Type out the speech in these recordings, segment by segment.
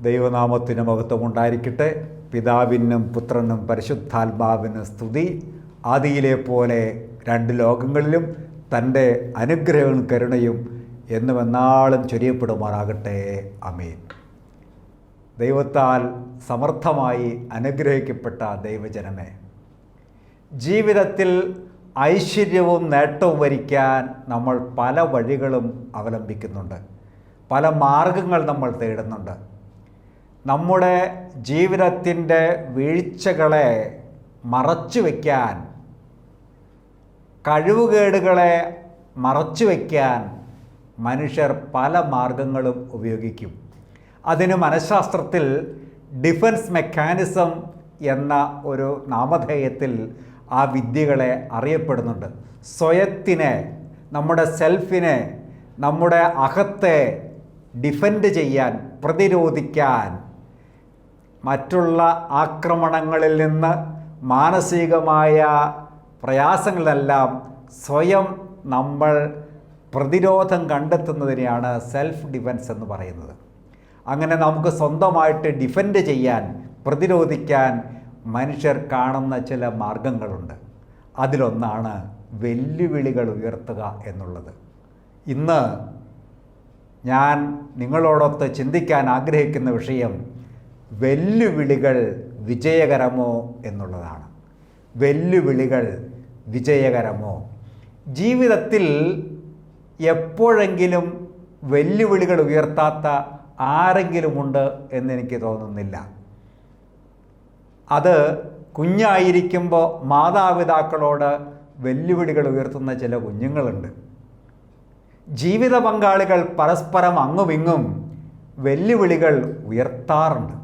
ദൈവനാമത്തിന് മഹത്വമുണ്ടായിരിക്കട്ടെ. പിതാവിനും പുത്രനും പരിശുദ്ധാത്മാവിനും സ്തുതി. ആദിയിലെ പോലെ രണ്ട് ലോകങ്ങളിലും തൻ്റെ അനുഗ്രഹവും കരുണയും എന്നും എന്നാളും ചൊരിയപ്പെടുമാറാകട്ടെ. ആമേൻ. ദൈവത്താൽ സമർത്ഥമായി അനുഗ്രഹിക്കപ്പെട്ട ദൈവജനമേ, ജീവിതത്തിൽ ഐശ്വര്യവും നേട്ടവും വരിക്കാൻ നമ്മൾ പല വഴികളും അവലംബിക്കുന്നുണ്ട്. പല മാർഗങ്ങൾ നമ്മൾ തേടുന്നുണ്ട്. നമ്മുടെ ജീവിതത്തിൻ്റെ വീഴ്ചകളെ മറച്ചു വയ്ക്കാൻ, കഴിവുകേടുകളെ മറച്ചു വയ്ക്കാൻ മനുഷ്യർ പല മാർഗങ്ങളും ഉപയോഗിക്കും. അതിന് മനഃശാസ്ത്രത്തിൽ ഡിഫൻസ് മെക്കാനിസം എന്ന ഒരു നാമധേയത്തിൽ ആ വിദ്യകളെ അറിയപ്പെടുന്നുണ്ട്. സ്വയത്തിനെ, നമ്മുടെ സെൽഫിനെ, നമ്മുടെ അഹത്തെ ഡിഫെൻഡ് ചെയ്യാൻ, പ്രതിരോധിക്കാൻ, മറ്റുള്ള ആക്രമണങ്ങളിൽ നിന്ന് മാനസികമായ പ്രയാസങ്ങളെല്ലാം സ്വയം നമ്മൾ പ്രതിരോധം കണ്ടെത്തുന്നതിനെയാണ് സെൽഫ് ഡിഫെൻസ് എന്ന് പറയുന്നത്. അങ്ങനെ നമുക്ക് സ്വന്തമായിട്ട് ഡിഫെൻഡ് ചെയ്യാൻ, പ്രതിരോധിക്കാൻ മനുഷ്യർ കാണുന്ന ചില മാർഗങ്ങളുണ്ട്. അതിലൊന്നാണ് വെല്ലുവിളികൾ ഉയർത്തുക എന്നുള്ളത്. ഇന്ന് ഞാൻ നിങ്ങളോടൊത്ത് ചിന്തിക്കാൻ ആഗ്രഹിക്കുന്ന വിഷയം വെല്ലുവിളികൾ വിജയകരമോ എന്നുള്ളതാണ്. വെല്ലുവിളികൾ വിജയകരമോ? ജീവിതത്തിൽ എപ്പോഴെങ്കിലും വെല്ലുവിളികൾ ഉയർത്താത്ത ആരെങ്കിലുമുണ്ട് എന്നെനിക്ക് തോന്നുന്നില്ല. അത് കുഞ്ഞായിരിക്കുമ്പോൾ മാതാപിതാക്കളോട് വെല്ലുവിളികൾ ഉയർത്തുന്ന ചില കുഞ്ഞുങ്ങളുണ്ട്. ജീവിത പങ്കാളികൾ പരസ്പരം അങ്ങുമിങ്ങും വെല്ലുവിളികൾ ഉയർത്താറുണ്ട്.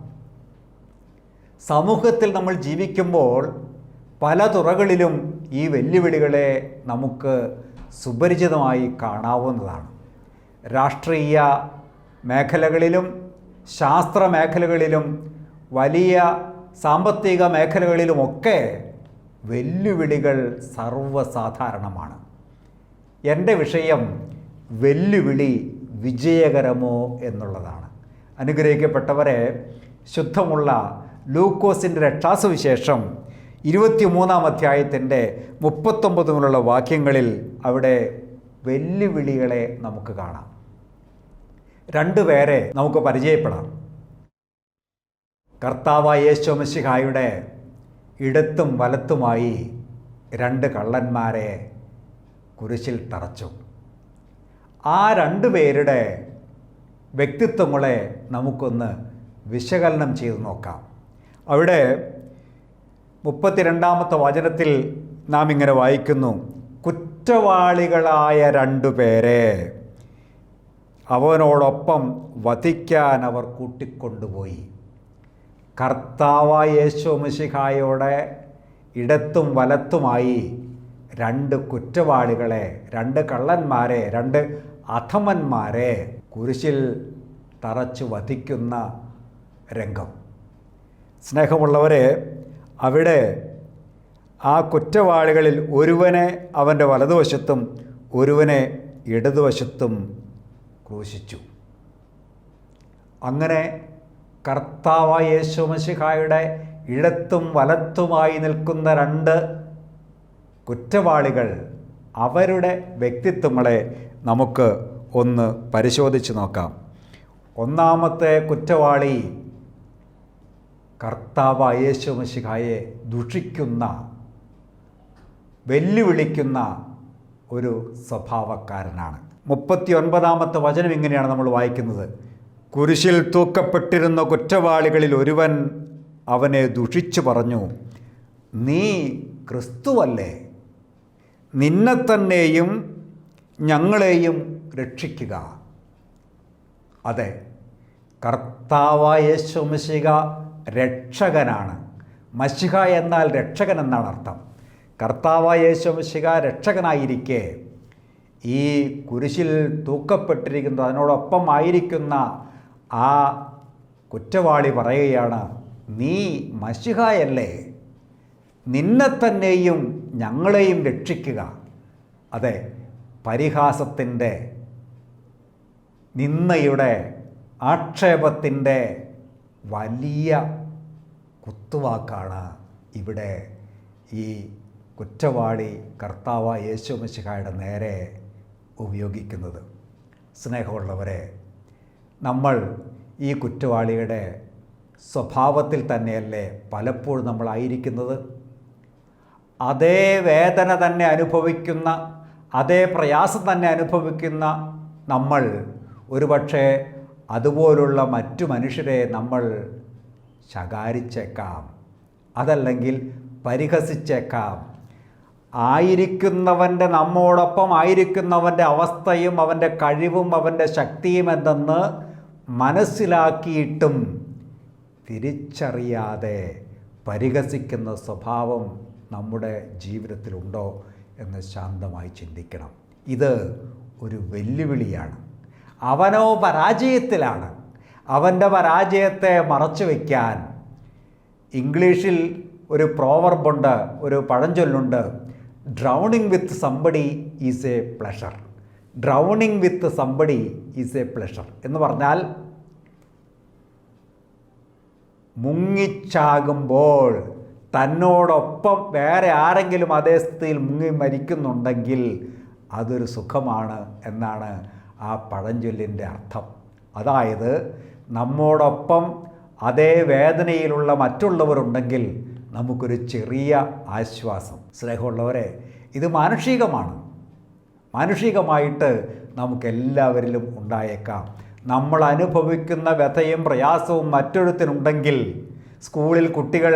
സമൂഹത്തിൽ നമ്മൾ ജീവിക്കുമ്പോൾ പല തുറകളിലും ഈ വെല്ലുവിളികളെ നമുക്ക് സുപരിചിതമായി കാണാവുന്നതാണ്. രാഷ്ട്രീയ മേഖലകളിലും ശാസ്ത്ര മേഖലകളിലും വലിയ സാമ്പത്തിക മേഖലകളിലുമൊക്കെ വെല്ലുവിളികൾ സർവ്വസാധാരണമാണ്. എൻ്റെ വിഷയം വെല്ലുവിളി വിജയകരമോ എന്നുള്ളതാണ്. അനുഗ്രഹിക്കപ്പെട്ടവരെ, ശുദ്ധമുള്ള ലൂക്കോസിൻ്റെ രക്ഷാസുവിശേഷം 23-ാം അധ്യായത്തിൻ്റെ 39 മുതലുള്ള വാക്യങ്ങളിൽ അവിടെ വെല്ലുവിളികളെ നമുക്ക് കാണാം. രണ്ടുപേരെ നമുക്ക് പരിചയപ്പെടാം. കർത്താവായ യേശു മിശിഹായുടെ ഇടത്തും വലത്തുമായി രണ്ട് കള്ളന്മാരെ കുരിശിൽ തറച്ചു. ആ രണ്ടുപേരുടെ വ്യക്തിത്വങ്ങളെ നമുക്കൊന്ന് വിശകലനം ചെയ്ത് നോക്കാം. അവിടെ 32-ാമത്തെ വചനത്തിൽ നാം ഇങ്ങനെ വായിക്കുന്നു: കുറ്റവാളികളായ രണ്ടുപേരെ അവനോടൊപ്പം വധിക്കാൻ അവർ കൂട്ടിക്കൊണ്ടുപോയി. കർത്താവായ യേശു മിശിഹായോടെ ഇടത്തും വലത്തുമായി രണ്ട് കുറ്റവാളികളെ, രണ്ട് കള്ളന്മാരെ, രണ്ട് അധമന്മാരെ കുരിശിൽ തറച്ചു വധിക്കുന്ന രംഗം. സ്നേഹമുള്ളവരെ, അവിടെ ആ കുറ്റവാളികളിൽ ഒരുവനെ അവൻ്റെ വലതുവശത്തും ഒരുവനെ ഇടതുവശത്തും ക്രൂശിച്ചു. അങ്ങനെ കർത്താവായ യേശു മിശിഹായുടെ ഇടത്തും വലത്തുമായി നിൽക്കുന്ന രണ്ട് കുറ്റവാളികൾ, അവരുടെ വ്യക്തിത്വങ്ങളെ നമുക്ക് ഒന്ന് പരിശോധിച്ച് നോക്കാം. ഒന്നാമത്തെ കുറ്റവാളി കർത്താവായ യേശു മിശിഹായെ ദുഷിക്കുന്ന, വെല്ലുവിളിക്കുന്ന ഒരു സ്വഭാവക്കാരനാണ്. 39-ാമത്തെ വചനം ഇങ്ങനെയാണ് നമ്മൾ വായിക്കുന്നത്: കുരിശിൽ തൂക്കപ്പെട്ടിരുന്ന കുറ്റവാളികളിൽ ഒരുവൻ അവനെ ദുഷിച്ചു പറഞ്ഞു, നീ ക്രിസ്തുവല്ലേ? നിന്നെ തന്നെയും ഞങ്ങളെയും രക്ഷിക്കുക. അതെ, കർത്താവായ യേശു മിശിഹ രക്ഷകനാണ്. മശിഹ എന്നാൽ രക്ഷകൻ എന്നാണ് അർത്ഥം. കർത്താവായ യേശു മിശിഹ രക്ഷകനായിരിക്കെ ഈ കുരിശിൽ തൂക്കപ്പെട്ടിരിക്കുന്ന, അതിനോടൊപ്പം ആയിരിക്കുന്ന ആ കുറ്റവാളി പറയുകയാണ്, നീ മശിഹായല്ലേ? നിന്നെ തന്നെയും ഞങ്ങളെയും രക്ഷിക്കുക. അതെ, പരിഹാസത്തിൻ്റെ, നിന്ദയുടെ, ആക്ഷേപത്തിൻ്റെ, വലിയ കുത്തുവാക്കാണ് ഇവിടെ ഈ കുറ്റവാളി കർത്താവായ യേശു മിശിഹായുടെ നേരെ ഉപയോഗിക്കുന്നത്. സ്നേഹമുള്ളവരെ, നമ്മൾ ഈ കുറ്റവാളിയുടെ സ്വഭാവത്തിൽ തന്നെയല്ലേ പലപ്പോഴും നമ്മളായിരിക്കുന്നത്? അതേ വേദന തന്നെ അനുഭവിക്കുന്ന, അതേ പ്രയാസം തന്നെ അനുഭവിക്കുന്ന നമ്മൾ ഒരുപക്ഷെ അതുപോലുള്ള മറ്റു മനുഷ്യരെ നമ്മൾ ശകാരിച്ചേക്കാം, അതല്ലെങ്കിൽ പരിഹസിച്ചേക്കാം. ആയിരിക്കുന്നവൻ്റെ, നമ്മോടൊപ്പം ആയിരിക്കുന്നവൻ്റെ അവസ്ഥയും അവൻ്റെ കഴിവും അവൻ്റെ ശക്തിയും എന്തെന്ന് മനസ്സിലാക്കിയിട്ടും തിരിച്ചറിയാതെ പരിഹസിക്കുന്ന സ്വഭാവം നമ്മുടെ ജീവിതത്തിലുണ്ടോ എന്ന് ശാന്തമായി ചിന്തിക്കണം. ഇത് ഒരു വെല്ലുവിളിയാണ്. അവനോ പരാജയത്തിലാണ്. അവൻ്റെ പരാജയത്തെ മറച്ചു വയ്ക്കാൻ ഇംഗ്ലീഷിൽ ഒരു പ്രോവർബുണ്ട്, ഒരു പഴഞ്ചൊല്ലുണ്ട്, drowning with somebody is a pleasure. Drowning with somebody is a pleasure എന്ന് പറഞ്ഞാൽ, മുങ്ങിച്ചാകുമ്പോൾ തന്നോടൊപ്പം വേറെ ആരെങ്കിലും അതേ സ്ഥിതിയിൽ മുങ്ങി മരിക്കുന്നുണ്ടെങ്കിൽ അതൊരു സുഖമാണ് എന്നാണ് ആ പഴഞ്ചൊല്ലിൻ്റെ അർത്ഥം. അതായത് നമ്മോടൊപ്പം അതേ വേദനയിലുള്ള മറ്റുള്ളവരുണ്ടെങ്കിൽ നമുക്കൊരു ചെറിയ ആശ്വാസം. സ്നേഹമുള്ളവരെ, ഇത് മാനുഷികമാണ്. മാനുഷികമായിട്ട് നമുക്കെല്ലാവരിലും ഉണ്ടായേക്കാം. നമ്മൾ അനുഭവിക്കുന്ന വ്യഥയും പ്രയാസവും മറ്റൊരുത്തിനുണ്ടെങ്കിൽ, സ്കൂളിൽ കുട്ടികൾ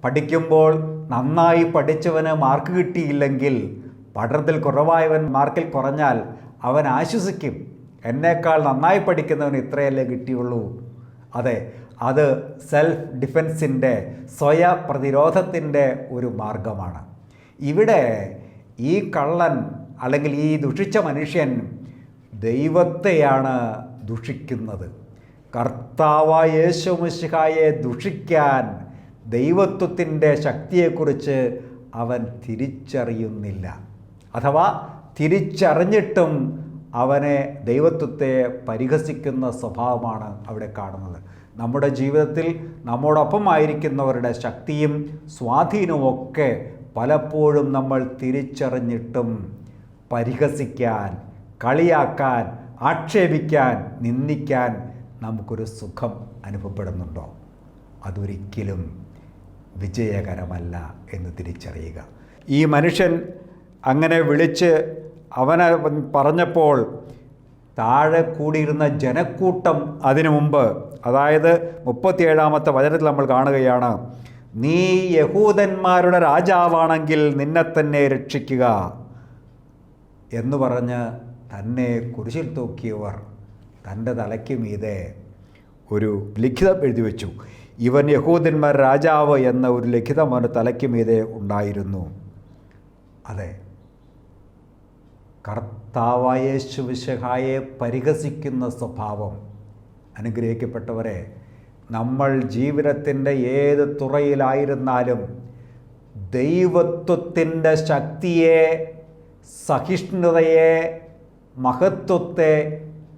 പഠിക്കുമ്പോൾ നന്നായി പഠിച്ചവന് മാർക്ക് കിട്ടിയില്ലെങ്കിൽ, പഠനത്തിൽ കുറവായവൻ മാർക്കിൽ കുറഞ്ഞാൽ അവൻ ആശ്വസിക്കും, എന്നേക്കാൾ നന്നായി പഠിക്കുന്നവന് ഇത്രയല്ലേ കിട്ടിയുള്ളൂ. അതെ, അത് സെൽഫ് ഡിഫെൻസിൻ്റെ, സ്വയപ്രതിരോധത്തിൻ്റെ ഒരു മാർഗമാണ്. ഇവിടെ ഈ കള്ളൻ അല്ലെങ്കിൽ ഈ ദുഷിച്ച മനുഷ്യൻ ദൈവത്തെയാണ് ദുഷിക്കുന്നത്. കർത്താവായ യേശു മിശിഹായെ ദുഷിക്കാൻ ദൈവത്വത്തിൻ്റെ ശക്തിയെക്കുറിച്ച് അവൻ തിരിച്ചറിയുന്നില്ല. അഥവാ തിരിച്ചറിഞ്ഞിട്ടും അവനെ, ദൈവത്വത്തെ പരിഹസിക്കുന്ന സ്വഭാവമാണ് അവിടെ കാണുന്നത്. നമ്മുടെ ജീവിതത്തിൽ നമ്മോടൊപ്പം ആയിരിക്കുന്നവരുടെ ശക്തിയും സ്വാധീനവും ഒക്കെ പലപ്പോഴും നമ്മൾ തിരിച്ചറിഞ്ഞിട്ടും പരിഹസിക്കാൻ, കളിയാക്കാൻ, ആക്ഷേപിക്കാൻ, നിന്ദിക്കാൻ നമുക്കൊരു സുഖം അനുഭവപ്പെടുന്നുണ്ടോ? അതൊരിക്കലും വിജയകരമല്ല എന്ന് തിരിച്ചറിയുക. ഈ മനുഷ്യൻ അങ്ങനെ വിളിച്ച് അവനെ പറഞ്ഞപ്പോൾ താഴെ കൂടിയിരുന്ന ജനക്കൂട്ടം അതിനു മുമ്പ്, അതായത് 37-ാമത്തെ വചനത്തിൽ നമ്മൾ കാണുകയാണ്, നീ യഹൂദന്മാരുടെ രാജാവാണെങ്കിൽ നിന്നെ തന്നെ രക്ഷിക്കുക എന്ന് പറഞ്ഞ് തന്നെ കുരിശിൽ തൂക്കിയവർ തൻ്റെ തലയ്ക്ക് മീതെ ഒരു ലിഖിതം എഴുതി വെച്ചു. ഇവൻ യഹൂദന്മാർ രാജാവ് എന്ന ഒരു ലിഖിതം അവൻ്റെ തലയ്ക്ക് മീതെ ഉണ്ടായിരുന്നു. അതെ, കർത്താവായ യേശു മിശിഹായെ പരിഹസിക്കുന്ന സ്വഭാവം. അനുഗ്രഹിക്കപ്പെട്ടവരെ, നമ്മൾ ജീവിതത്തിൻ്റെ ഏത് തുറയിലായിരുന്നാലും ദൈവത്വത്തിൻ്റെ ശക്തിയെ, സഹിഷ്ണുതയെ, മഹത്വത്തെ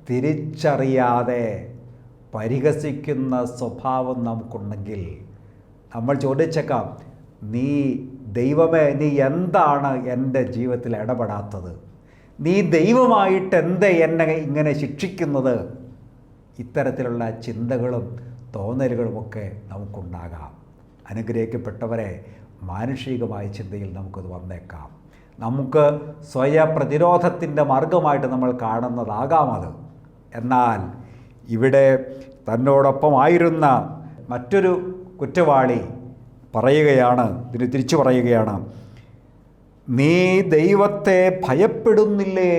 തിരിച്ചറിയാതെ പരിഹസിക്കുന്ന സ്വഭാവം നമുക്കുണ്ടെങ്കിൽ നമ്മൾ ചോദിച്ചേക്കാം, നീ ദൈവമേ, നീ എന്താണ് എൻ്റെ ജീവിതത്തിൽ ഇടപെടാത്തത്? നീ ദൈവമായിട്ട് എന്തേ എന്നെ ഇങ്ങനെ ശിക്ഷിക്കുന്നത്? ഇത്തരത്തിലുള്ള ചിന്തകളും തോന്നലുകളുമൊക്കെ നമുക്കുണ്ടാകാം. അനുഗ്രഹിക്കപ്പെട്ടവരെ, മാനുഷികമായ ചിന്തയിൽ നമുക്കത് വന്നേക്കാം. നമുക്ക് സ്വയപ്രതിരോധത്തിൻ്റെ മാർഗമായിട്ട് നമ്മൾ കാണുന്നതാകാം അത്. എന്നാൽ ഇവിടെ തന്നോടൊപ്പമായിരുന്ന മറ്റൊരു കുറ്റവാളി പറയുകയാണ്, ഇതിന് തിരിച്ചു പറയുകയാണ്, നീ ദൈവത്തെ ഭയപ്പെടുന്നില്ലേ?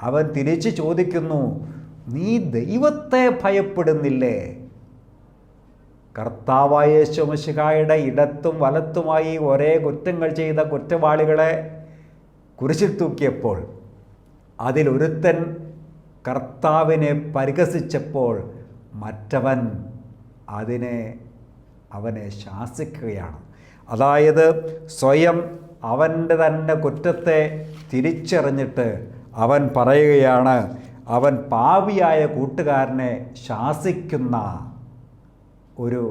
അവൻ തിരിച്ച് ചോദിക്കുന്നു, നീ ദൈവത്തെ ഭയപ്പെടുന്നില്ലേ? കർത്താവായ യേശു മിശിഹായുടെ ഇടത്തും വലത്തുമായി ഒരേ കുറ്റങ്ങൾ ചെയ്ത കുറ്റവാളികളെ കുരിശിൽ തൂക്കിയപ്പോൾ അതിലൊരുത്തൻ കർത്താവിനെ പരിഹസിച്ചപ്പോൾ മറ്റവൻ അവനെ ശാസിക്കുകയാണ്. അതായത് സ്വയം അവൻ്റെ തന്നെ കുറ്റത്തെ തിരിച്ചറിഞ്ഞിട്ട് അവൻ പറയുകയാണ്, അവൻ പാപിയായ കൂട്ടുകാരനെ ശാസിക്കുന്ന ഒരു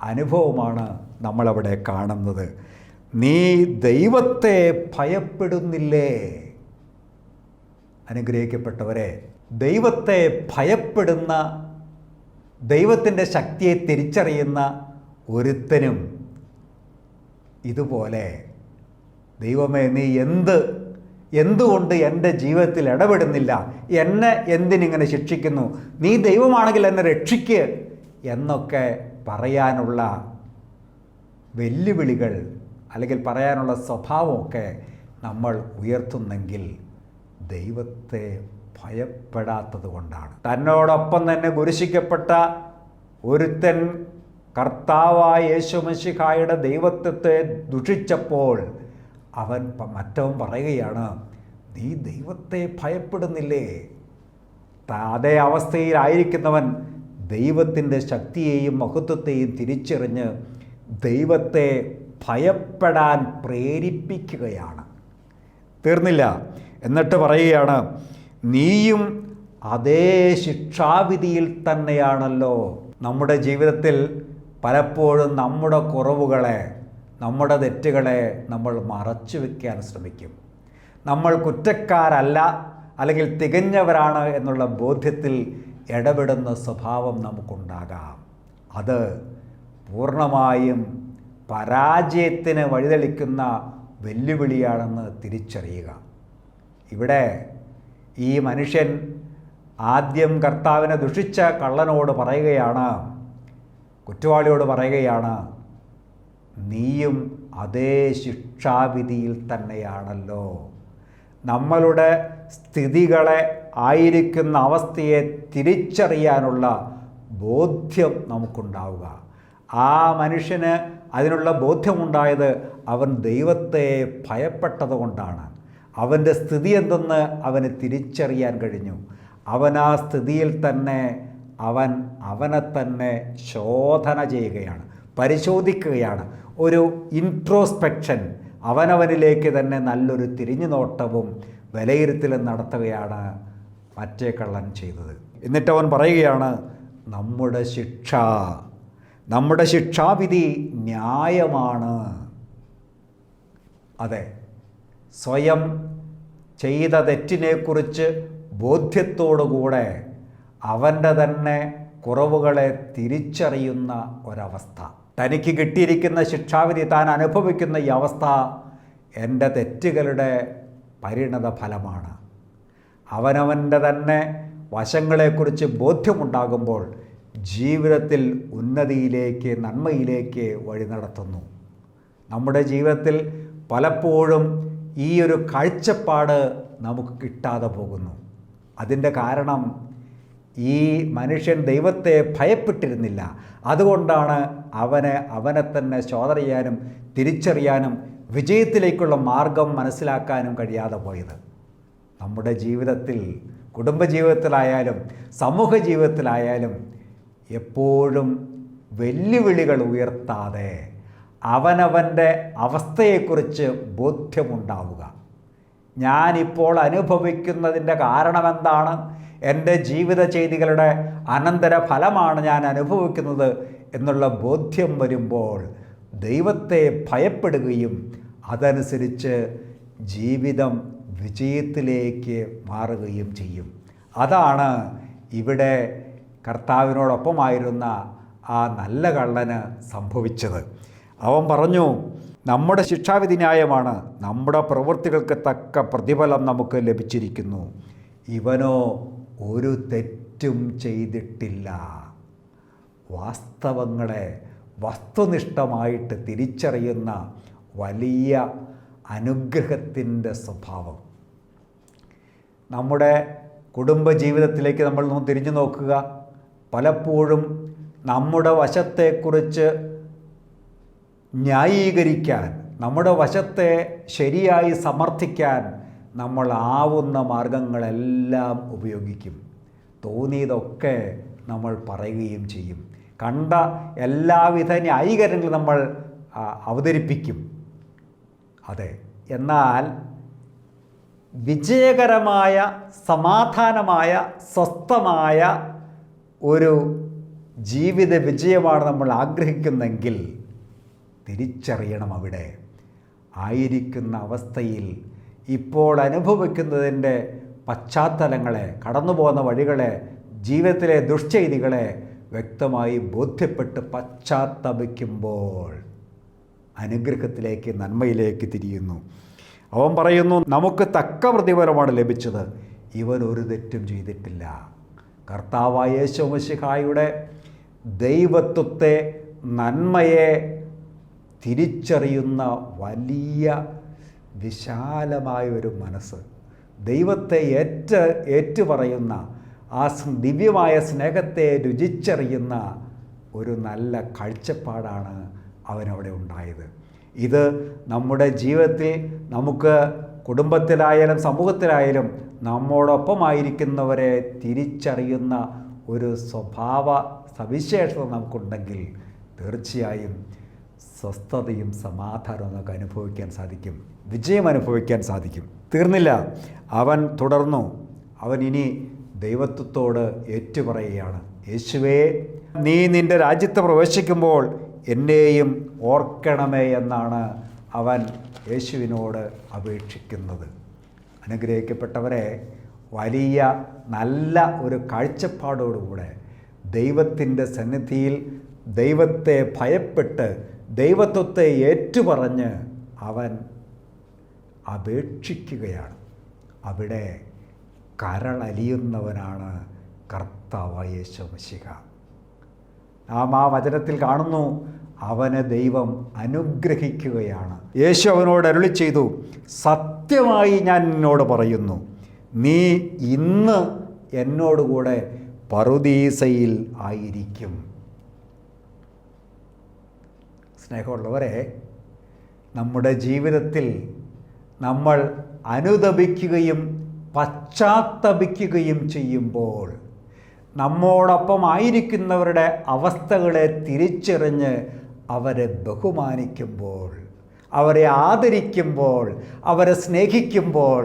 അനുഭവമാണ് നമ്മളവിടെ കാണുന്നത്. നീ ദൈവത്തെ ഭയപ്പെടുന്നില്ലേ? അനുഗ്രഹിക്കപ്പെട്ടവരെ, ദൈവത്തെ ഭയപ്പെടുന്ന, ദൈവത്തിൻ്റെ ശക്തിയെ തിരിച്ചറിയുന്ന ഒരുത്തനും ഇതുപോലെ ദൈവമേ നീ എന്തുകൊണ്ട് എൻ്റെ ജീവിതത്തിൽ ഇടപെടുന്നില്ല, എന്നെ എന്തിനിങ്ങനെ ശിക്ഷിക്കുന്നു, നീ ദൈവമാണെങ്കിൽ എന്നെ രക്ഷിക്ക് എന്നൊക്കെ പറയാനുള്ള വെല്ലുവിളികൾ അല്ലെങ്കിൽ പറയാനുള്ള സ്വഭാവമൊക്കെ നമ്മൾ ഉയർത്തുന്നെങ്കിൽ ദൈവത്തെ ഭയപ്പെടാത്തത് കൊണ്ടാണ്. തന്നോടൊപ്പം തന്നെ കുരിശിക്കപ്പെട്ട ഒരുത്തൻ കർത്താവായ യേശുമിശിഹായുടെ ദൈവത്വത്തെ ദുഷിച്ചപ്പോൾ മറ്റവൻ പറയുകയാണ്, നീ ദൈവത്തെ ഭയപ്പെടുന്നില്ലേ? അതേ അവസ്ഥയിലായിരിക്കുന്നവൻ ദൈവത്തിൻ്റെ ശക്തിയെയും മഹത്വത്തെയും തിരിച്ചറിഞ്ഞ് ദൈവത്തെ ഭയപ്പെടാൻ പ്രേരിപ്പിക്കുകയാണ്. തീർന്നില്ല, എന്നിട്ട് പറയുകയാണ്, നീയും അതേ ശിക്ഷാവിധിയിൽ തന്നെയാണല്ലോ. നമ്മുടെ ജീവിതത്തിൽ പലപ്പോഴും നമ്മുടെ കുറവുകളെ, നമ്മുടെ തെറ്റുകളെ നമ്മൾ മറച്ചു വയ്ക്കാൻ ശ്രമിക്കും. നമ്മൾ കുറ്റക്കാരല്ല അല്ലെങ്കിൽ തികഞ്ഞവരാണ് എന്നുള്ള ബോധ്യത്തിൽ ഇടപെടുന്ന സ്വഭാവം നമുക്കുണ്ടാകാം. അത് പൂർണ്ണമായും പരാജയത്തിന് വഴിതെളിക്കുന്ന വെല്ലുവിളിയാണെന്ന് തിരിച്ചറിയുക. ഇവിടെ ഈ മനുഷ്യൻ ആദ്യം കർത്താവിനെ ദുഷിച്ച കള്ളനോട് പറയുകയാണ്, കുറ്റവാളിയോട് പറയുകയാണ്, നീയും അതേ ശിക്ഷാവിധിയിൽ തന്നെയാണല്ലോ. നമ്മളുടെ സ്ഥിതികളെ, ആയിരിക്കുന്ന അവസ്ഥയെ തിരിച്ചറിയാനുള്ള ബോധ്യം നമുക്കുണ്ടാവുക. ആ മനുഷ്യന് അതിനുള്ള ബോധ്യമുണ്ടായത് അവൻ ദൈവത്തെ ഭയപ്പെട്ടത് കൊണ്ടാണ്. അവൻ്റെ സ്ഥിതി എന്തെന്ന് അവന് തിരിച്ചറിയാൻ കഴിഞ്ഞു. അവൻ ആ സ്ഥിതിയിൽ തന്നെ അവനെ തന്നെ ശോധന ചെയ്യുകയാണ്, പരിശോധിക്കുകയാണ്. ഒരു ഇൻട്രോസ്പെക്ഷൻ, അവനവനിലേക്ക് തന്നെ നല്ലൊരു തിരിഞ്ഞുനോട്ടവും വിലയിരുത്തലും നടത്തുകയാണ് മറ്റേ കള്ളൻ ചെയ്തത്. എന്നിട്ട് അവൻ പറയുകയാണ്, നമ്മുടെ ശിക്ഷാവിധി ന്യായമാണ്. അതെ, സ്വയം ചെയ്ത തെറ്റിനെക്കുറിച്ച് ബോധ്യത്തോടുകൂടെ അവൻ്റെ തന്നെ കുറവുകളെ തിരിച്ചറിയുന്ന ഒരവസ്ഥ. തനിക്ക് കിട്ടിയിരിക്കുന്ന ശിക്ഷാവിധി, താൻ അനുഭവിക്കുന്ന ഈ അവസ്ഥ എൻ്റെ തെറ്റുകളുടെ പരിണത ഫലമാണ്. അവനവൻ്റെ തന്നെ വശങ്ങളെക്കുറിച്ച് ബോധ്യമുണ്ടാകുമ്പോൾ ജീവിതത്തിൽ ഉന്നതിയിലേക്ക്, നന്മയിലേക്ക് വഴി നടത്തുന്നു. നമ്മുടെ ജീവിതത്തിൽ പലപ്പോഴും ഈ ഒരു കാഴ്ചപ്പാട് നമുക്ക് കിട്ടാതെ പോകുന്നു. അതിൻ്റെ കാരണം ഈ മനുഷ്യൻ ദൈവത്തെ ഭയപ്പെട്ടിരുന്നില്ല. അതുകൊണ്ടാണ് അവനെ തന്നെ ശോധന ചെയ്യാനും തിരിച്ചറിയാനും വിജയത്തിലേക്കുള്ള മാർഗം മനസ്സിലാക്കാനും കഴിയാതെ പോയത്. നമ്മുടെ ജീവിതത്തിൽ, കുടുംബജീവിതത്തിലായാലും സമൂഹ ജീവിതത്തിലായാലും എപ്പോഴും വെല്ലുവിളികൾ ഉയർത്താതെ അവനവൻ്റെ അവസ്ഥയെക്കുറിച്ച് ബോധ്യമുണ്ടാവുക. ഞാനിപ്പോൾ അനുഭവിക്കുന്നതിൻ്റെ കാരണമെന്താണ്? എൻ്റെ ജീവിത ചെയ്തികളുടെ അനന്തരഫലമാണ് ഞാൻ അനുഭവിക്കുന്നത് എന്നുള്ള ബോധ്യം വരുമ്പോൾ ദൈവത്തെ ഭയപ്പെടുകയും അതനുസരിച്ച് ജീവിതം വിജയത്തിലേക്ക് മാറുകയും ചെയ്യും. അതാണ് ഇവിടെ കർത്താവിനോടൊപ്പമായിരുന്ന ആ നല്ല കള്ളന് സംഭവിച്ചത്. അവൻ പറഞ്ഞു, നമ്മുടെ ശിക്ഷാവിധി ന്യായമാണ്, നമ്മുടെ പ്രവൃത്തികൾക്ക് തക്ക പ്രതിഫലം നമുക്ക് ലഭിച്ചിരിക്കുന്നു. ഇവനോ ഒരു തെറ്റും ചെയ്തിട്ടില്ല. വാസ്തവങ്ങളെ വസ്തുനിഷ്ഠമായിട്ട് തിരിച്ചറിയുന്ന വലിയ അനുഗ്രഹത്തിൻ്റെ സ്വഭാവം. നമ്മുടെ കുടുംബജീവിതത്തിലേക്ക് നമ്മൾ തിരിഞ്ഞു നോക്കുക. പലപ്പോഴും നമ്മുടെ വശത്തെക്കുറിച്ച് ന്യായീകരിക്കാൻ, നമ്മുടെ വശത്തെ ശരിയായി സമർത്ഥിക്കാൻ നമ്മൾ ആവുന്ന മാർഗങ്ങളെല്ലാം ഉപയോഗിക്കും. തോന്നിയതൊക്കെ നമ്മൾ പറയുകയും ചെയ്യും. കണ്ട എല്ലാവിധ ന്യായീകരണങ്ങളും നമ്മൾ അവതരിപ്പിക്കും. അതെ, എന്നാൽ വിജയകരമായ, സമാധാനമായ, സ്വസ്ഥമായ ഒരു ജീവിത വിജയമാണ് നമ്മൾ ആഗ്രഹിക്കുന്നെങ്കിൽ തിരിച്ചറിയണം, അവിടെ ആയിരിക്കുന്ന അവസ്ഥയിൽ ഇപ്പോൾ അനുഭവിക്കുന്നതിൻ്റെ പശ്ചാത്തലങ്ങളെ, കടന്നു പോകുന്ന വഴികളെ, ജീവിതത്തിലെ ദുഷ്ചെയ്തികളെ വ്യക്തമായി ബോധ്യപ്പെട്ട് പശ്ചാത്തപിക്കുമ്പോൾ അനുഗ്രഹത്തിലേക്ക്, നന്മയിലേക്ക് തിരിയുന്നു. അവൻ പറയുന്നു, നമുക്ക് തക്ക പ്രതിഫലമാണ് ലഭിച്ചത്, ഇവൻ ഒരു തെറ്റും ചെയ്തിട്ടില്ല. കർത്താവായ യേശു മിശിഹായുടെ ദൈവത്വത്തെ, നന്മയെ തിരിച്ചറിയുന്ന വലിയ വിശാലമായ ഒരു മനസ്സ്, ദൈവത്തെ ഏറ്റുപറയുന്ന ആ ദിവ്യമായ സ്നേഹത്തെ രുചിച്ചറിയുന്ന ഒരു നല്ല കാഴ്ചപ്പാടാണ് അവനവിടെ ഉണ്ടായത്. ഇത് നമ്മുടെ ജീവിതത്തിൽ നമുക്ക് കുടുംബത്തിലായാലും സമൂഹത്തിലായാലും നമ്മോടൊപ്പമായിരിക്കുന്നവരെ തിരിച്ചറിയുന്ന ഒരു സ്വഭാവ സവിശേഷത നമുക്കുണ്ടെങ്കിൽ തീർച്ചയായും സ്വസ്ഥതയും സമാധാനവും നമുക്ക് അനുഭവിക്കാൻ സാധിക്കും, വിജയം അനുഭവിക്കാൻ സാധിക്കും. തീർന്നില്ല, അവൻ തുടർന്നു. അവൻ ഇനി ദൈവത്വത്തോട് ഏറ്റുപറയുകയാണ്. യേശുവേ, നീ നിൻ്റെ രാജ്യത്ത് പ്രവേശിക്കുമ്പോൾ എന്നെയും ഓർക്കണമേ എന്നാണ് അവൻ യേശുവിനോട് അപേക്ഷിക്കുന്നത്. അനുഗ്രഹിക്കപ്പെട്ടവരെ, വലിയ നല്ല ഒരു കാഴ്ചപ്പാടോടുകൂടെ ദൈവത്തിൻ്റെ സന്നിധിയിൽ ദൈവത്തെ ഭയപ്പെട്ട് ദൈവത്വത്തെ ഏറ്റുപറഞ്ഞ് അവൻ അപേക്ഷിക്കുകയാണ്. അവിടെ കരളലിയുന്നവനാണ് കർത്താവായ യേശു മിശിഹ. നാം ആ വചനത്തിൽ കാണുന്നു, അവനെ ദൈവം അനുഗ്രഹിക്കുകയാണ്. യേശു അവനോട് അരുളി ചെയ്തു, സത്യമായി ഞാൻ നിന്നോട് പറയുന്നു, നീ ഇന്ന് എന്നോടുകൂടെ പറുദീസയിൽ ആയിരിക്കും. സ്നേഹമുള്ളവരെ, നമ്മുടെ ജീവിതത്തിൽ നമ്മൾ അനുതപിക്കുകയും പശ്ചാത്തപിക്കുകയും ചെയ്യുമ്പോൾ, നമ്മോടൊപ്പം ആയിരിക്കുന്നവരുടെ അവസ്ഥകളെ തിരിച്ചറിഞ്ഞ് അവരെ ബഹുമാനിക്കുമ്പോൾ, അവരെ ആദരിക്കുമ്പോൾ, അവരെ സ്നേഹിക്കുമ്പോൾ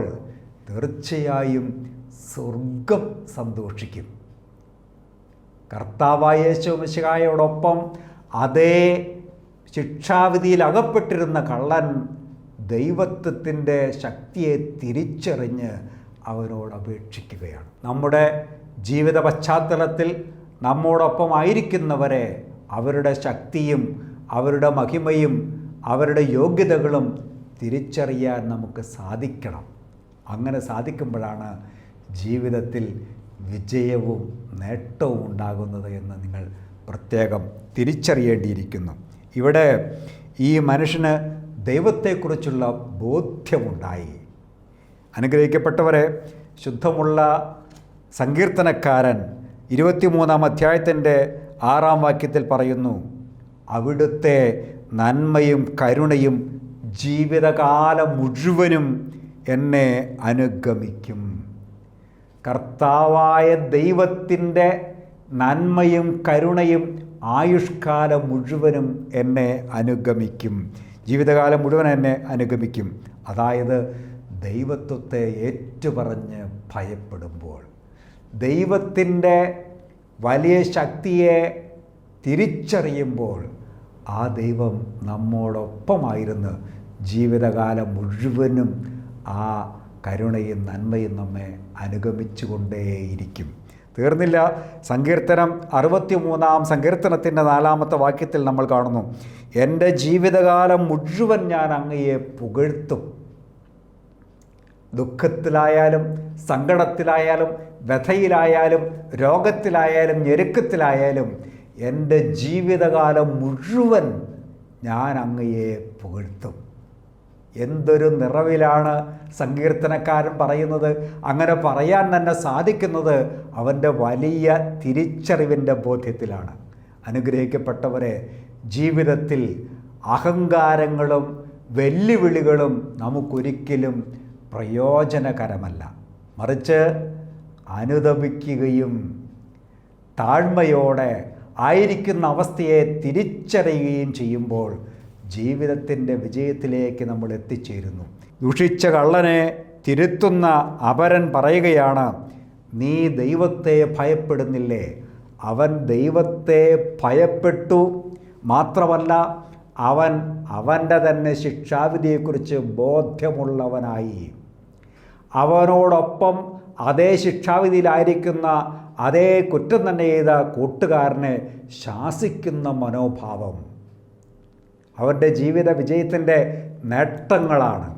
തീർച്ചയായും സ്വർഗം സന്തോഷിക്കും. കർത്താവായ യേശു മിശിഹായോടൊപ്പം അതേ ശിക്ഷാവിധിയിൽ അകപ്പെട്ടിരുന്ന കള്ളൻ ദൈവത്വത്തിൻ്റെ ശക്തിയെ തിരിച്ചറിഞ്ഞ് അവനോട് അപേക്ഷിക്കുകയാണ്. നമ്മുടെ ജീവിത പശ്ചാത്തലത്തിൽ നമ്മോടൊപ്പം ആയിരിക്കുന്നവരെ അവരുടെ ശക്തിയും അവരുടെ മഹിമയും അവരുടെ യോഗ്യതകളും തിരിച്ചറിയാൻ നമുക്ക് സാധിക്കണം. അങ്ങനെ സാധിക്കുമ്പോഴാണ് ജീവിതത്തിൽ വിജയവും നേട്ടവും ഉണ്ടാകുന്നത് എന്ന് നിങ്ങൾ പ്രത്യേകം തിരിച്ചറിയേണ്ടിയിരിക്കുന്നു. ഇവിടെ ഈ മനുഷ്യന് ദൈവത്തെക്കുറിച്ചുള്ള ബോധ്യമുണ്ടായി. അനുഗ്രഹിക്കപ്പെട്ടവരെ, ശുദ്ധമുള്ള സങ്കീർത്തനക്കാരൻ 23-ാം അധ്യായത്തിൻ്റെ 6-ാം വാക്യത്തിൽ പറയുന്നു, അവിടുത്തെ നന്മയും കരുണയും ജീവിതകാലം മുഴുവനും എന്നെ അനുഗമിക്കും. കർത്താവായ ദൈവത്തിൻ്റെ നന്മയും കരുണയും ആയുഷ്കാലം മുഴുവനും എന്നെ അനുഗമിക്കും, ജീവിതകാലം മുഴുവൻ എന്നെ അനുഗമിക്കും. അതായത് ദൈവത്വത്തെ ഏറ്റുപറഞ്ഞ് ഭയപ്പെടുമ്പോൾ, ദൈവത്തിൻ്റെ വലിയ ശക്തിയെ തിരിച്ചറിയുമ്പോൾ ആ ദൈവം നമ്മോടൊപ്പമായിരുന്ന് ജീവിതകാലം മുഴുവനും ആ കരുണയും നന്മയും നമ്മെ അനുഗമിച്ചു കൊണ്ടേയിരിക്കും. തീർന്നില്ല, സങ്കീർത്തനം 63-ാം സങ്കീർത്തനത്തിൻ്റെ 4-ാമത്തെ വാക്യത്തിൽ നമ്മൾ കാണുന്നു, എൻ്റെ ജീവിതകാലം മുഴുവൻ ഞാൻ അങ്ങയെ പുകഴ്ത്തും. ദുഃഖത്തിലായാലും സങ്കടത്തിലായാലും വ്യഥയിലായാലും രോഗത്തിലായാലും ഞെരുക്കത്തിലായാലും എൻ്റെ ജീവിതകാലം മുഴുവൻ ഞാൻ അങ്ങയെ പുകഴ്ത്തും. എന്തൊരു നിറവിലാണ് സങ്കീർത്തനക്കാരൻ പറയുന്നത്. അങ്ങനെ പറയാൻ തന്നെ സാധിക്കുന്നത് അവൻ്റെ വലിയ തിരിച്ചറിവിൻ്റെ ബോധ്യത്തിലാണ്. അനുഗ്രഹിക്കപ്പെട്ടവരെ, ജീവിതത്തിൽ അഹങ്കാരങ്ങളും വെല്ലുവിളികളും നമുക്കൊരിക്കലും പ്രയോജനകരമല്ല. മറിച്ച് അനുതപിക്കുകയും താഴ്മയോടെ ആയിരിക്കുന്ന അവസ്ഥയെ തിരിച്ചറിയുകയും ചെയ്യുമ്പോൾ ജീവിതത്തിൻ്റെ വിജയത്തിലേക്ക് നമ്മൾ എത്തിച്ചേരുന്നു. ദുഷിച്ച കള്ളനെ തിരുത്തുന്ന അപരൻ പറയുകയാണ്, നീ ദൈവത്തെ ഭയപ്പെടുന്നില്ലേ? അവൻ ദൈവത്തെ ഭയപ്പെട്ടു. മാത്രമല്ല, അവൻ അവൻ്റെ തന്നെ ശിക്ഷാവിധിയെക്കുറിച്ച് ബോധ്യമുള്ളവനായി. അവനോടൊപ്പം അതേ ശിക്ഷാവിധിയിലായിരിക്കുന്ന അതേ കുറ്റം തന്നെ ചെയ്ത കൂട്ടുകാരനെ ശാസിക്കുന്ന മനോഭാവം അവൻ്റെ ജീവിത വിജയത്തിൻ്റെ നേട്ടങ്ങളാണ്.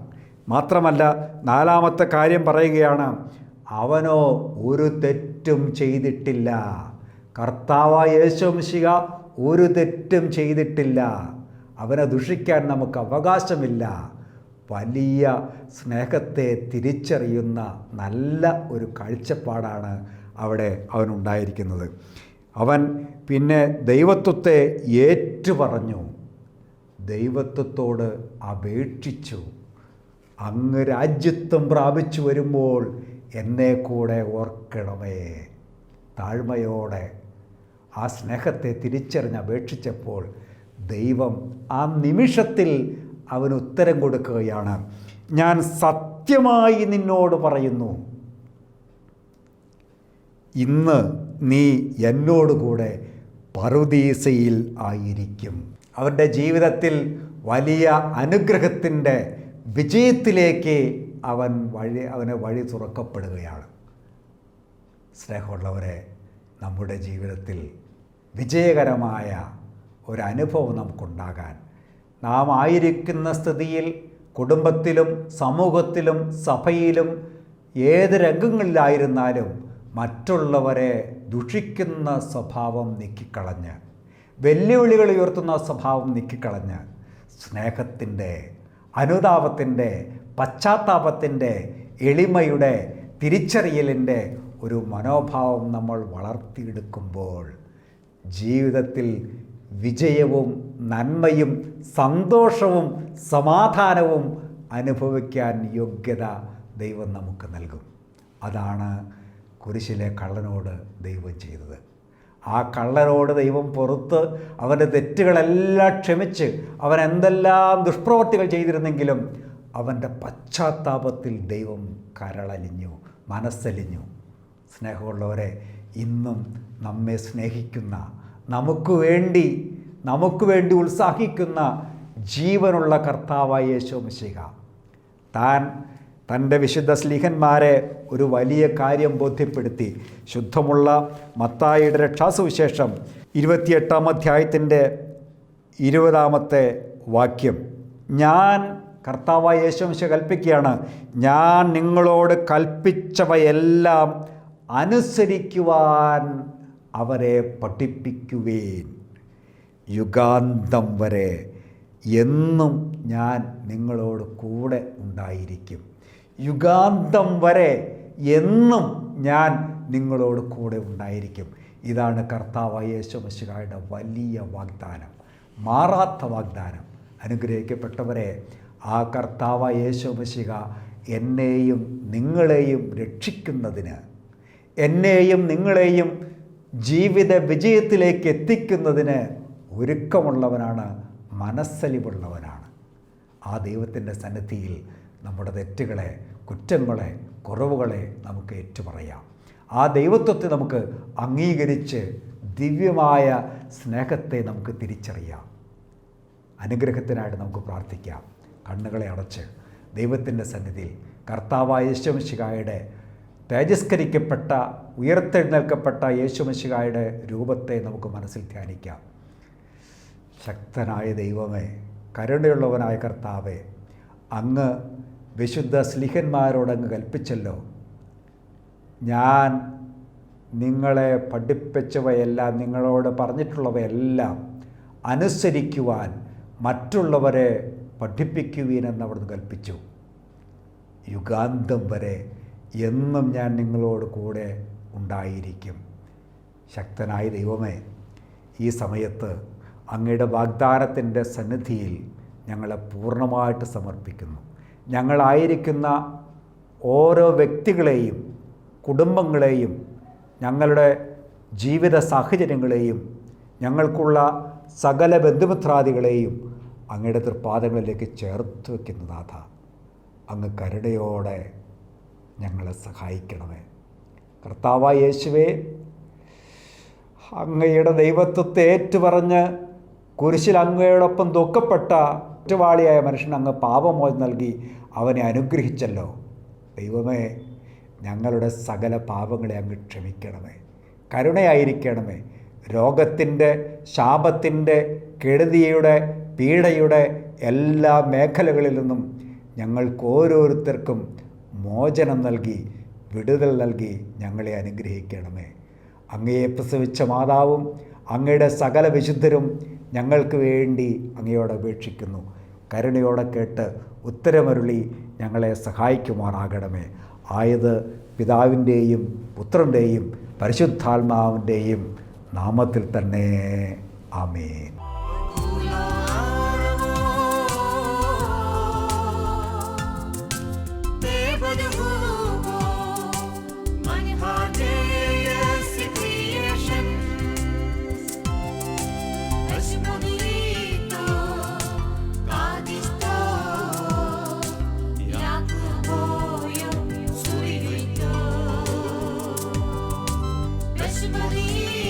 മാത്രമല്ല, നാലാമത്തെ കാര്യം പറയുകയാണ്, അവനോ ഒരു തെറ്റും ചെയ്തിട്ടില്ല. കർത്താവായ യേശു മിശിഹ ഒരു തെറ്റും ചെയ്തിട്ടില്ല. അവനെ ദുഷിക്കാൻ നമുക്ക് അവകാശമില്ല. വലിയ സ്നേഹത്തെ തിരിച്ചറിയുന്ന നല്ല ഒരു കാഴ്ചപ്പാടാണ് അവിടെ അവനുണ്ടായിരിക്കുന്നത്. അവൻ പിന്നെ ദൈവത്വത്തെ ഏറ്റുപറഞ്ഞു, ദൈവത്വത്തോട് അപേക്ഷിച്ചു. അങ്ങ് രാജ്യത്വം പ്രാപിച്ചു വരുമ്പോൾ എന്നെ കൂടെ ഓർക്കണമേ. താഴ്മയോടെ ആ സ്നേഹത്തെ തിരിച്ചറിഞ്ഞ് അപേക്ഷിച്ചപ്പോൾ ദൈവം ആ നിമിഷത്തിൽ അവന് ഉത്തരം കൊടുക്കുകയാണ്, ഞാൻ സത്യമായി നിന്നോട് പറയുന്നു, ഇന്ന് നീ എന്നോടുകൂടെ പറുദീസയിൽ ആയിരിക്കും. അവൻ്റെ ജീവിതത്തിൽ വലിയ അനുഗ്രഹത്തിൻ്റെ വിജയത്തിലേക്ക് അവന് വഴി തുറക്കപ്പെടുകയാണ്. സ്നേഹമുള്ളവരെ, നമ്മുടെ ജീവിതത്തിൽ വിജയകരമായ ഒരനുഭവം നമുക്കുണ്ടാകാൻ, നാം ആയിരിക്കുന്ന സ്ഥിതിയിൽ കുടുംബത്തിലും സമൂഹത്തിലും സഭയിലും ഏത് രംഗങ്ങളിലായിരുന്നാലും മറ്റുള്ളവരെ ദുഷിക്കുന്ന സ്വഭാവം നീക്കിക്കളഞ്ഞ്, വെല്ലുവിളികൾ ഉയർത്തുന്ന സ്വഭാവം നീക്കിക്കളഞ്ഞ്, സ്നേഹത്തിൻ്റെ, അനുതാപത്തിൻ്റെ, പശ്ചാത്താപത്തിൻ്റെ, എളിമയുടെ, തിരിച്ചറിയലിൻ്റെ ഒരു മനോഭാവം നമ്മൾ വളർത്തിയെടുക്കുമ്പോൾ ജീവിതത്തിൽ വിജയവും നന്മയും സന്തോഷവും സമാധാനവും അനുഭവിക്കാൻ യോഗ്യത ദൈവം നമുക്ക് നൽകും. അതാണ് കുരിശിലെ കള്ളനോട് ദൈവം ചെയ്തത്. ആ കള്ളനോട് ദൈവം പുറത്ത് അവൻ്റെ തെറ്റുകളെല്ലാം ക്ഷമിച്ച്, അവൻ എന്തെല്ലാം ദുഷ്പ്രവൃത്തികൾ ചെയ്തിരുന്നെങ്കിലും അവൻ്റെ പശ്ചാത്താപത്തിൽ ദൈവം കരളലിഞ്ഞു, മനസ്സലിഞ്ഞു. സ്നേഹമുള്ളവരെ, ഇന്നും നമ്മെ സ്നേഹിക്കുന്ന, നമുക്ക് വേണ്ടി ഉത്സാഹിക്കുന്ന ജീവനുള്ള കർത്താവായ യേശു മിശിഹ തൻ്റെ വിശുദ്ധ സ്ലീഹന്മാരെ ഒരു വലിയ കാര്യം ബോധ്യപ്പെടുത്തി. ശുദ്ധമുള്ള മത്തായിയുടെ രക്ഷാസുവിശേഷം 28-ാം അധ്യായത്തിൻ്റെ 20-ാമത്തെ വാക്യം, ഞാൻ, കർത്താവായ യേശു മിശിഹ കൽപ്പിക്കുകയാണ്, ഞാൻ നിങ്ങളോട് കൽപ്പിച്ചവയെല്ലാം അനുസരിക്കുവാൻ അവരെ പഠിപ്പിക്കുവേൻ. യുഗാന്തം വരെ എന്നും ഞാൻ നിങ്ങളോട് കൂടെ ഉണ്ടായിരിക്കും. യുഗാന്തം വരെ എന്നും ഞാൻ നിങ്ങളോട് കൂടെ ഉണ്ടായിരിക്കും. ഇതാണ് കർത്താവായ യേശു മിശിഹായുടെ വലിയ വാഗ്ദാനം, മാറാത്ത വാഗ്ദാനം. അനുഗ്രഹിക്കപ്പെട്ടവരെ, ആ കർത്താവായ യേശു മിശിഹ എന്നെയും നിങ്ങളെയും രക്ഷിക്കുന്നതിന്, എന്നെയും നിങ്ങളെയും ജീവിത വിജയത്തിലേക്ക് എത്തിക്കുന്നതിന് ഒരുക്കമുള്ളവനാണ്, മനസ്സലിവുള്ളവനാണ്. ആ ദൈവത്തിൻ്റെ സന്നിധിയിൽ നമ്മുടെ തെറ്റുകളെ, കുറ്റങ്ങളെ, കുറവുകളെ നമുക്ക് ഏറ്റുപറയാം. ആ ദൈവത്വത്തെ നമുക്ക് അംഗീകരിച്ച് ദിവ്യമായ സ്നേഹത്തെ നമുക്ക് തിരിച്ചറിയാം. അനുഗ്രഹത്തിനായിട്ട് നമുക്ക് പ്രാർത്ഥിക്കാം. കണ്ണുകളെ അടച്ച് ദൈവത്തിൻ്റെ സന്നിധിയിൽ കർത്താവായ യേശു മിശിഹായുടെ തേജസ്കരിക്കപ്പെട്ട, ഉയർത്തെഴുന്നേൽക്കപ്പെട്ട യേശു മിശിഹായുടെ രൂപത്തെ നമുക്ക് മനസ്സിൽ ധ്യാനിക്കാം. ശക്തനായ ദൈവമേ, കരുണയുള്ളവനായ കർത്താവേ, അങ്ങ് വിശുദ്ധ സ്ലീഹന്മാരോടങ്ങ് കൽപ്പിച്ചല്ലോ, ഞാൻ നിങ്ങളെ പഠിപ്പിച്ചവയെല്ലാം, നിങ്ങളോട് പറഞ്ഞിട്ടുള്ളവയെല്ലാം അനുസരിക്കുവാൻ മറ്റുള്ളവരെ പഠിപ്പിക്കുവീനെന്ന് അവിടുന്ന് കൽപ്പിച്ചു. യുഗാന്തം വരെ എന്നും ഞാൻ നിങ്ങളോട് കൂടെ ഉണ്ടായിരിക്കും. ശക്തനായ ദൈവമേ, ഈ സമയത്ത് അങ്ങയുടെ വാഗ്ദാനത്തിൻ്റെ സന്നിധിയിൽ ഞങ്ങളെ പൂർണ്ണമായിട്ട് സമർപ്പിക്കുന്നു. ഞങ്ങളായിരിക്കുന്ന ഓരോ വ്യക്തികളെയും, കുടുംബങ്ങളെയും, ഞങ്ങളുടെ ജീവിത സാഹചര്യങ്ങളെയും, ഞങ്ങൾക്കുള്ള സകല ബന്ധുമിത്രാദികളെയും അങ്ങയുടെ തൃപ്പാദങ്ങളിലേക്ക് ചേർത്ത് വയ്ക്കുന്ന നാഥ, അങ്ങ് കരുണയോടെ ഞങ്ങളെ സഹായിക്കണമേ. കർത്താവായ യേശുവേ, അങ്ങയുടെ ദൈവത്വത്തെ ഏറ്റുപറഞ്ഞ് കുരിശിൽ അങ്ങയോടൊപ്പം ദുഃഖപ്പെട്ട കുറ്റവാളിയായ മനുഷ്യന് അങ്ങ് പാപമോചനം നൽകി അവനെ അനുഗ്രഹിച്ചല്ലോ. ദൈവമേ, ഞങ്ങളുടെ സകല പാപങ്ങളെ അങ്ങ് ക്ഷമിക്കണമേ, കരുണയായിരിക്കണമേ. രോഗത്തിൻ്റെ, ശാപത്തിൻ്റെ, കെടുതിയുടെ, പീഡയുടെ എല്ലാ മേഖലകളിൽ നിന്നും ഞങ്ങൾക്ക് ഓരോരുത്തർക്കും മോചനം നൽകി വിടുതൽ നൽകി ഞങ്ങളെ അനുഗ്രഹിക്കണമേ. അങ്ങയെ പ്രസവിച്ച മാതാവും അങ്ങയുടെ സകല വിശുദ്ധരും ഞങ്ങൾക്ക് വേണ്ടി അങ്ങയോട് അപേക്ഷിക്കുന്നു. കരുണയോടെ കേട്ട് ഉത്തരമരുളി ഞങ്ങളെ സഹായിക്കുമാറാകണമേ. ആയത് പിതാവിൻ്റെയും പുത്രൻ്റെയും പരിശുദ്ധാത്മാവിൻ്റെയും നാമത്തിൽ തന്നെ. ആമേൻ. Bye.